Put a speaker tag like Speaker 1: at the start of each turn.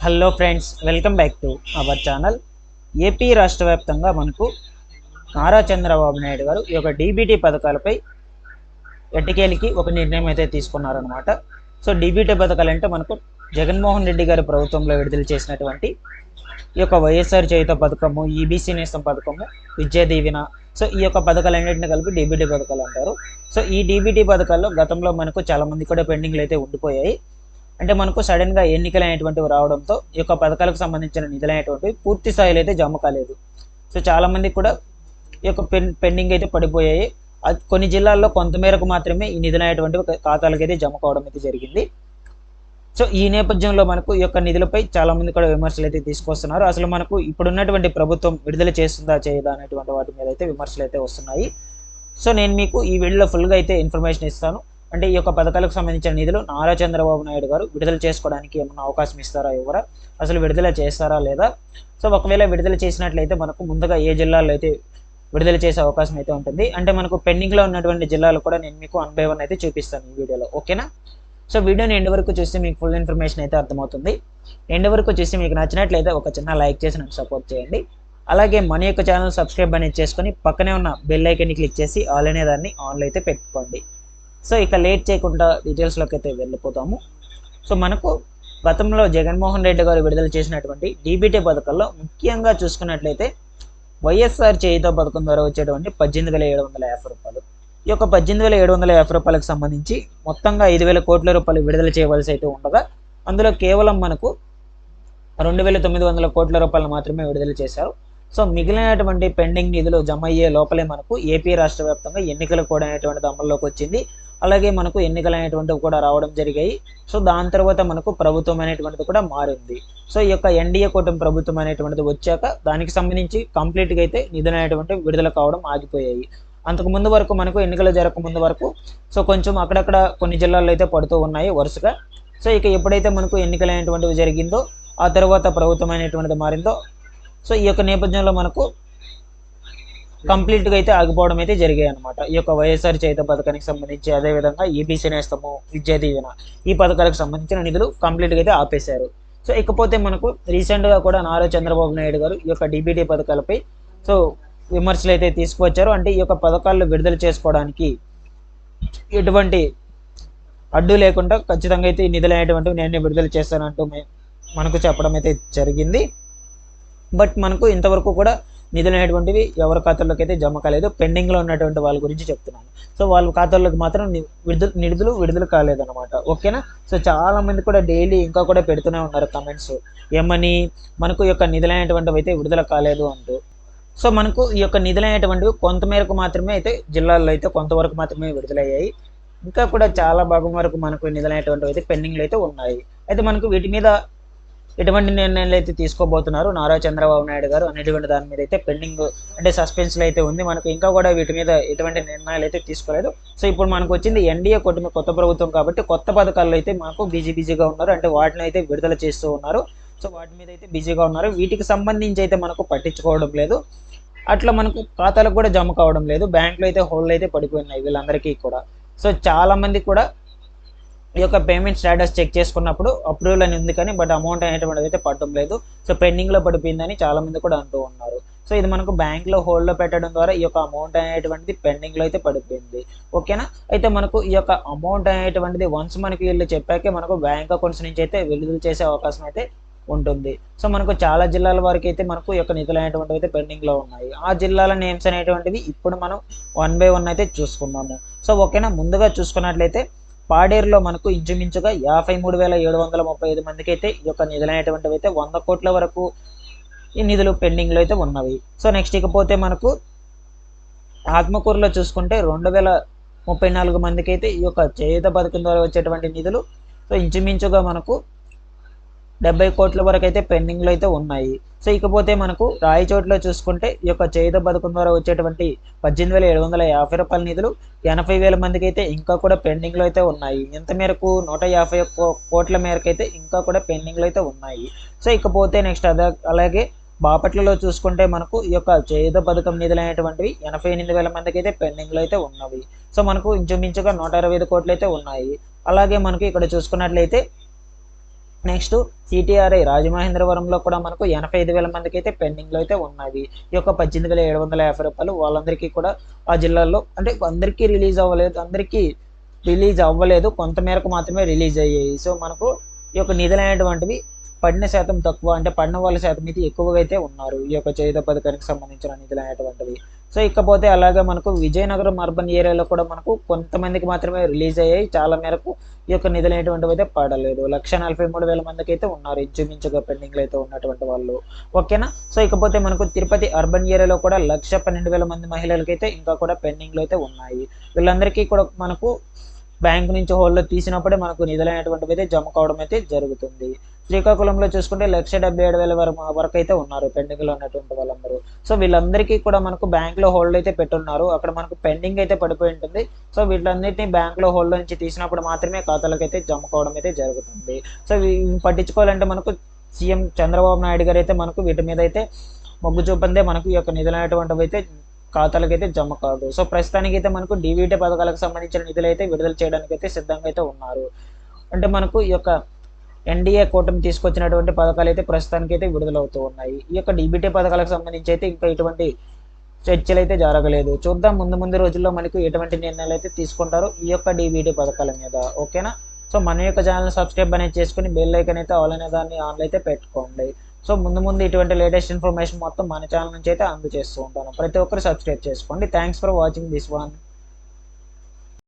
Speaker 1: Hello friends, welcome back to our channel. AP రాష్ట్ర వ్యాప్తంగా మనకు నారా చంద్రబాబు నాయుడు గారు ఈ యొక్క డీబీటీ పథకాలపై ఎట్టకేలికి ఒక నిర్ణయం అయితే తీసుకున్నారనమాట. సో డీబీటీ పథకాలు అంటే మనకు జగన్మోహన్ రెడ్డి గారి ప్రభుత్వంలో విడుదల చేసినటువంటి ఈ యొక్క వైఎస్ఆర్ చేయుత పథకము, ఈబీసీ నేస్తం పథకము, విద్యా దీవెన. సో ఈ యొక్క పథకాలన్నింటినీ కలిపి డీబీటీ పథకాలు అంటారు. సో ఈ డీబీటీ పథకాల్లో గతంలో మనకు చాలా మంది కూడా పెండింగ్లు అయితే ఉండిపోయాయి. అంటే మనకు సడన్గా ఎన్నికలైనటువంటివి రావడంతో ఈ యొక్క పథకాలకు సంబంధించిన నిధులైనటువంటివి పూర్తి స్థాయిలో అయితే జమ కాలేదు. సో చాలా మందికి కూడా ఈ యొక్క పెండింగ్ అయితే పడిపోయాయి. కొన్ని జిల్లాల్లో కొంతమేరకు మాత్రమే ఈ నిధులైనటువంటివి ఖాతాలకు అయితే జమ కావడం అయితే జరిగింది. సో ఈ నేపథ్యంలో మనకు ఈ యొక్క నిధులపై చాలా మంది కూడా విమర్శలు అయితే తీసుకొస్తున్నారు. అసలు మనకు ఇప్పుడున్నటువంటి ప్రభుత్వం విడుదల చేస్తుందా చేయదా అనేటువంటి వాటి మీద అయితే విమర్శలు అయితే వస్తున్నాయి. సో నేను మీకు ఈ వీడియోలో ఫుల్గా అయితే ఇన్ఫర్మేషన్ ఇస్తాను. అంటే ఈ యొక్క పథకాలకు సంబంధించిన నిధులు నారా చంద్రబాబు నాయుడు గారు విడుదల చేసుకోవడానికి ఏమన్నా అవకాశం ఇస్తారా, ఎవరా, అసలు విడుదల చేస్తారా లేదా. సో ఒకవేళ విడుదల చేసినట్లయితే మనకు ముందుగా ఏ జిల్లాల్లో అయితే విడుదల చేసే అవకాశం అయితే ఉంటుంది. అంటే మనకు పెండింగ్లో ఉన్నటువంటి జిల్లాలు కూడా నేను మీకు 1 by 1 అయితే చూపిస్తాను ఈ వీడియోలో, ఓకేనా. సో వీడియోని ఎండ్ వరకు చూస్తే మీకు ఫుల్ ఇన్ఫర్మేషన్ అయితే అర్థమవుతుంది. ఎండ్ వరకు చూసి మీకు నచ్చినట్లయితే ఒక చిన్న లైక్ చేసి నాకు సపోర్ట్ చేయండి. అలాగే మన యొక్క ఛానల్ సబ్స్క్రైబ్ అనేది చేసుకొని పక్కనే ఉన్న బెల్ ఐకాన్ని క్లిక్ చేసి ఆల్ అనే దాన్ని ఆన్లో అయితే పెట్టుకోండి. సో ఇక లేట్ చేయకుండా డీటెయిల్స్లోకి అయితే వెళ్ళిపోతాము. సో మనకు గతంలో జగన్మోహన్ రెడ్డి గారు విడుదల చేసినటువంటి డీబీటీ పథకాల్లో ముఖ్యంగా చూసుకున్నట్లయితే వైఎస్ఆర్ చేయుత పథకం ద్వారా వచ్చేటువంటి 18,750 రూపాయలు. ఈ యొక్క 18,750 రూపాయలకు సంబంధించి మొత్తంగా 5,000 కోట్ల రూపాయలు విడుదల చేయవలసి అయితే ఉండగా అందులో కేవలం మనకు 2,900 కోట్ల రూపాయలు మాత్రమే విడుదల చేశారు. సో మిగిలినటువంటి పెండింగ్ నిధులు జమ అయ్యే లోపలే మనకు ఏపీ రాష్ట్ర వ్యాప్తంగా ఎన్నికలు కూడా అనేటువంటిది అమల్లోకి వచ్చింది. అలాగే మనకు ఎన్నికలు అనేటువంటివి కూడా రావడం జరిగాయి. సో దాని తర్వాత మనకు ప్రభుత్వం అనేటువంటిది కూడా మారింది. సో ఈ యొక్క ఎన్డీఏ కూటమి ప్రభుత్వం అనేటువంటిది వచ్చాక దానికి సంబంధించి కంప్లీట్గా అయితే నిధులు అనేటువంటివి విడుదల కావడం ఆగిపోయాయి. అంతకు ముందు వరకు మనకు ఎన్నికలు జరగక ముందు వరకు సో కొంచెం అక్కడక్కడ కొన్ని జిల్లాల్లో అయితే పడుతూ ఉన్నాయి వరుసగా. సో ఇక ఎప్పుడైతే మనకు ఎన్నికలు అనేటువంటివి జరిగిందో ఆ తర్వాత ప్రభుత్వం అనేటువంటిది మారిందో సో ఈ యొక్క నేపథ్యంలో మనకు కంప్లీట్గా అయితే ఆగిపోవడం అయితే జరిగాయి అనమాట. ఈ యొక్క వైఎస్ఆర్ చేయుత పథకానికి సంబంధించి, అదేవిధంగా ఈబీసీ నేస్తము, విద్యా దీవెన ఈ పథకాలకు సంబంధించిన నిధులు కంప్లీట్గా అయితే ఆపేశారు. సో ఇకపోతే మనకు రీసెంట్గా కూడా నారా చంద్రబాబు నాయుడు గారు ఈ యొక్క డీబీటీ పథకాలపై సో విమర్శలు అయితే తీసుకువచ్చారు. అంటే ఈ యొక్క పథకాలను విడుదల చేసుకోవడానికి ఎటువంటి అడ్డు లేకుండా ఖచ్చితంగా అయితే ఈ నిధులు అనేటువంటివి నేను విడుదల చేస్తానంటూ మనకు చెప్పడం అయితే జరిగింది. బట్ మనకు ఇంతవరకు కూడా నిధులు అనేటువంటివి ఎవరి ఖాతాల్లోకి అయితే జమ కాలేదు. పెండింగ్లో ఉన్నటువంటి వాళ్ళ గురించి చెప్తున్నాను. సో వాళ్ళ ఖాతాల్లోకి మాత్రం నిధులు విడుదల కాలేదన్నమాట, ఓకేనా. సో చాలా మంది కూడా డైలీ ఇంకా కూడా పెడుతూనే ఉన్నారు కమెంట్స్, ఏమని మనకు ఈ యొక్క నిధులు అనేటువంటివి అయితే విడుదల కాలేదు అంటూ. సో మనకు ఈ యొక్క నిధులు అనేటువంటివి కొంతమేరకు మాత్రమే అయితే జిల్లాల్లో అయితే కొంతవరకు మాత్రమే విడుదలయ్యాయి. ఇంకా కూడా చాలా భాగం వరకు మనకు నిధులు అనేటువంటివి అయితే పెండింగ్లు అయితే ఉన్నాయి. అయితే మనకు వీటి మీద ఎటువంటి నిర్ణయాలు అయితే తీసుకోబోతున్నారు నారా చంద్రబాబు నాయుడు గారు అనేటువంటి దాని మీద అయితే పెండింగ్ అంటే సస్పెన్స్లో అయితే ఉంది. మనకు ఇంకా కూడా వీటి మీద ఎటువంటి నిర్ణయాలు అయితే తీసుకోలేదు. సో ఇప్పుడు మనకు వచ్చింది ఎన్డీఏ కూటమి కొత్త ప్రభుత్వం కాబట్టి కొత్త పథకాల్లో అయితే మనకు బిజీగా ఉన్నారు. అంటే వాటిని అయితే విడుదల చేస్తూ ఉన్నారు. సో వాటి మీద అయితే బిజీగా ఉన్నారు. వీటికి సంబంధించి అయితే మనకు పట్టించుకోవడం లేదు. అట్లా మనకు ఖాతాలకు కూడా జమ కావడం లేదు. బ్యాంకులో అయితే హోల్డ్ అయితే పడిపోయినాయి వీళ్ళందరికీ కూడా. సో చాలా మంది కూడా ఈ యొక్క పేమెంట్ స్టేటస్ చెక్ చేసుకున్నప్పుడు అప్రూవల్ అని ఉంది కానీ బట్ అమౌంట్ అనేటువంటిది అయితే పడడం లేదు. సో పెండింగ్లో పడిపోయిందని చాలా మంది కూడా అంటూ ఉన్నారు. సో ఇది మనకు బ్యాంక్లో హోల్డ్లో పెట్టడం ద్వారా ఈ యొక్క అమౌంట్ అనేటువంటిది పెండింగ్లో అయితే పడిపోయింది, ఓకేనా. అయితే మనకు ఈ యొక్క అమౌంట్ అనేటువంటిది వన్స్ మనకి వీళ్ళు చెప్పాకే మనకు బ్యాంక్ అకౌంట్స్ నుంచి అయితే విడుదల చేసే అవకాశం అయితే ఉంటుంది. సో మనకు చాలా జిల్లాల వరకు అయితే మనకు ఈ యొక్క నిధులు అనేటువంటివి అయితే పెండింగ్లో ఉన్నాయి. ఆ జిల్లాల నేమ్స్ అనేటువంటివి ఇప్పుడు మనం 1 by 1 అయితే చూసుకున్నాము. సో ఓకేనా. ముందుగా చూసుకున్నట్లయితే పాడేరులో మనకు ఇంచుమించుగా 53,735 మందికి అయితే ఈ యొక్క నిధులు అనేటువంటివి అయితే 100 కోట్ల వరకు ఈ నిధులు పెండింగ్లో అయితే ఉన్నవి. సో నెక్స్ట్ ఇకపోతే మనకు ఆత్మకూరులో చూసుకుంటే 2,034 మందికి అయితే ఈ యొక్క చేయుత పథకం ద్వారా వచ్చేటువంటి నిధులు సో ఇంచుమించుగా మనకు 70 కోట్ల వరకు అయితే పెండింగ్లో అయితే ఉన్నాయి. సో ఇకపోతే మనకు రాయచోటిలో చూసుకుంటే ఈ యొక్క చేయుత పథకం ద్వారా వచ్చేటువంటి 18,750 రూపాయల నిధులు 80,000 మందికి అయితే ఇంకా కూడా పెండింగ్లో అయితే ఉన్నాయి. ఎంత మేరకు 150 కోట్ల మేరకు అయితే ఇంకా కూడా పెండింగ్లో అయితే ఉన్నాయి. సో ఇకపోతే నెక్స్ట్ అలాగే బాపట్లలో చూసుకుంటే మనకు ఈ యొక్క చేయుత పథకం నిధులు అనేటువంటివి 88,000 మందికి అయితే పెండింగ్లో అయితే ఉన్నవి. సో మనకు ఇంచుమించుగా 125 కోట్లు అయితే ఉన్నాయి. అలాగే మనకి ఇక్కడ చూసుకున్నట్లయితే నెక్స్ట్ సిటిఆర్ఐ రాజమహేంద్రవరంలో కూడా మనకు 85,000 మందికి అయితే పెండింగ్లో అయితే ఉన్నవి. ఈ యొక్క 18,750 రూపాయలు వాళ్ళందరికీ కూడా ఆ జిల్లాల్లో అంటే అందరికీ రిలీజ్ అవ్వలేదు, కొంత మేరకు మాత్రమే రిలీజ్ అయ్యాయి. సో మనకు ఈ యొక్క నిధులు అనేటువంటివి పడిన శాతం తక్కువ, అంటే పడిన వాళ్ళ శాతం అయితే ఎక్కువగా అయితే ఉన్నారు ఈ యొక్క చేయుత పథకానికి సంబంధించిన నిధులు అనేటువంటివి. సో ఇకపోతే అలాగే మనకు విజయనగరం అర్బన్ ఏరియాలో కూడా మనకు కొంతమందికి మాత్రమే రిలీజ్ అయ్యాయి, చాలా మేరకు ఈ యొక్క నిధులు అనేటువంటివి అయితే పడలేదు. 1,43,000 మందికి అయితే ఉన్నారు ఇంచుమించుగా పెండింగ్లో అయితే ఉన్నటువంటి వాళ్ళు. ఓకేనా. సో ఇకపోతే మనకు తిరుపతి అర్బన్ ఏరియాలో కూడా 1,12,000 మంది మహిళలకైతే ఇంకా కూడా పెండింగ్లో అయితే ఉన్నాయి. వీళ్ళందరికీ కూడా మనకు బ్యాంక్ నుంచి హోల్డ్లో తీసినప్పుడే మనకు నిధులు అనేటువంటివి అయితే జమ కావడం అయితే జరుగుతుంది. శ్రీకాకుళంలో చూసుకుంటే 1,77,000 వరకు అయితే ఉన్నారు పెండింగ్లో ఉన్నటువంటి వాళ్ళందరూ. సో వీళ్ళందరికీ కూడా మనకు బ్యాంక్లో హోల్డ్ అయితే పెట్టున్నారు, అక్కడ మనకు పెండింగ్ అయితే పడిపోయి ఉంటుంది. సో వీళ్ళందరినీ బ్యాంక్లో హోల్డ్ నుంచి తీసినప్పుడు మాత్రమే ఖాతాలకు అయితే జమ కావడం అయితే జరుగుతుంది. సో ఇవి పట్టించుకోవాలంటే మనకు సీఎం చంద్రబాబు నాయుడు గారు అయితే మనకు వీటి మీద అయితే మొగ్గు చూపందే మనకు ఈ యొక్క నిధులు అనేటువంటివి అయితే ఖాతాలకు అయితే జమ కాదు. సో ప్రస్తుతానికి అయితే మనకు డీబీటీ పథకాలకు సంబంధించిన నిధులు అయితే విడుదల చేయడానికి అయితే సిద్ధంగా అయితే ఉన్నారు. అంటే మనకు ఈ యొక్క ఎన్డీఏ కూటమి తీసుకొచ్చినటువంటి పథకాలు అయితే ప్రస్తుతానికి అయితే విడుదలవుతూ ఉన్నాయి. ఈ యొక్క డీబీటీ పథకాలకు సంబంధించి అయితే ఇంకా ఎటువంటి చర్చలు అయితే జరగలేదు. చూద్దాం ముందు ముందు రోజుల్లో మనకు ఎటువంటి నిర్ణయాలు అయితే తీసుకుంటారో ఈ యొక్క డీబీటీ పథకాల మీద. ఓకేనా. సో మన యొక్క ఛానల్ సబ్స్క్రైబ్ అనేది చేసుకుని బెల్ ఐకాన్ అయితే ఆల్ అనే దాన్ని ఆన్లో అయితే పెట్టుకోండి. సో ముందు ఇటువంటి లేటెస్ట్ ఇన్ఫర్మేషన్ మొత్తం మన ఛానల్ నుంచి అయితే అందజేస్తూ ఉంటాను. ప్రతి ఒక్కరు సబ్స్క్రైబ్ చేసుకోండి. Thanks for watching this one.